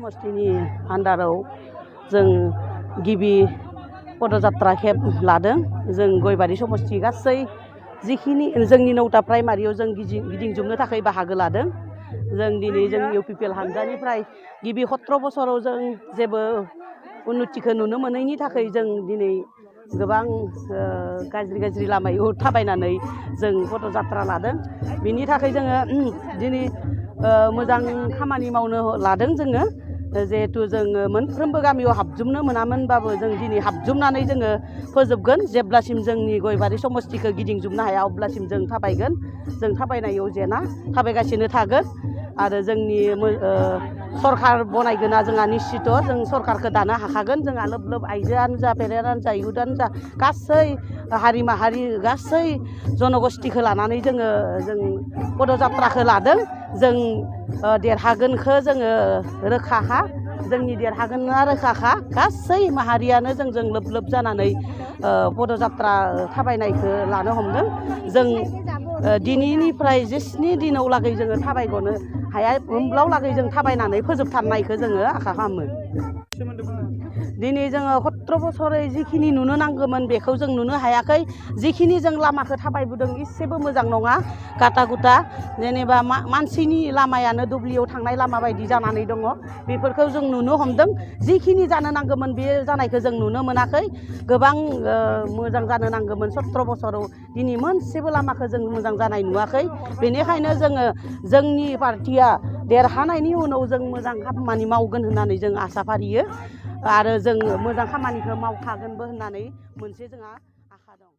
समष्टिनि आन्दाराव जों गिबि पदयात्रा खेब लादों। जों गयबारि समष्टि गासै जिखिनि जोंनि 9टा प्राइमारियाव जों गिदिंजोबनो थाखाय बाहागो लादों। जों दिनै जों इउपिपिएल हानजानिफ्राय गिबि 17 बोसोराव जों जेबो उन्नतिखौ नुनो मोनैनि थाखाय जों दिनै गोबां गाज्रि लामायाव थाबायनानै जों पदयात्रा लादों। बिनि थाखाय जोङो दिनै मोजां खामानि मावनो लादों। जोङो जिहेतु जोङो मोनफ्रोमबो गामियाव हाबजोबनो मोनामोनबाबो जों दिनै हाबजोबनानै जोङो फोजोबगोन। जेब्लासिम जोंनि गयबारि समष्टिखौ गिदिंजोबनो हाया अब्लासिम जों थाबायगोन। जों थाबायनायाव जेना थाबायगासिनो थागोन आरो जोंनि सरकार बनायगोना जोंहा निश्चित जों सरकारखौ दानो हाखागोन। जोंहा लोब आइजोआनो जा पेरेन्टआनो जा इहुदानो जा गासै हारि माहारि गासै जनगोष्ठीखौ लानानै जों पदयात्राखौ लादों। जों देरहागोनखौ जोङो रोखाखा। जोंनि देरहागोना रोखाखा। गासै माहारियानो जोंजों लोब जानानै पदयात्रा थाबायनायखौ लानो हमदों। जों दिनैनिफ्राय 7 दिनाव लागै जोङो थाबायगनो हाया होमब्लाव लागै जों थाबायनानै फोजोबथारनायखौ जोङो आखा खालामो। दिनै जोङो 17 बोसोरै जिखिनि नुनो नांगौमोन बेखौ जों नुनो हायाखै। जिखिनि जों लामाखौ थाबायबोदों एसेबो मोजां नङा। गाटा गुटा जेनेबा मानसिनि लामायानो दुब्लियाव थांनाय लामा बायदि जानानै दङ। बेफोरखौ जों नुनो हमदों। जिखिनि जानो नांगौमोन बे जानायखौ जों नुनो मोनाखै। गोबां मोजां जानो नांगौमोन 17 बोसोराव दिनै मोनसेबो लामाखौ जों मोजां जानाय नुवाखै। बेनिखायनो जोङो जोंनि पार्टिया देरहानायनि उनाव जों मोजां खामानि मावगोन होननानै जों आसा फारियो आरो जों मोजां खामानिखौ मावखागोनबो होननानै मोनसे जोंहा आसा दं।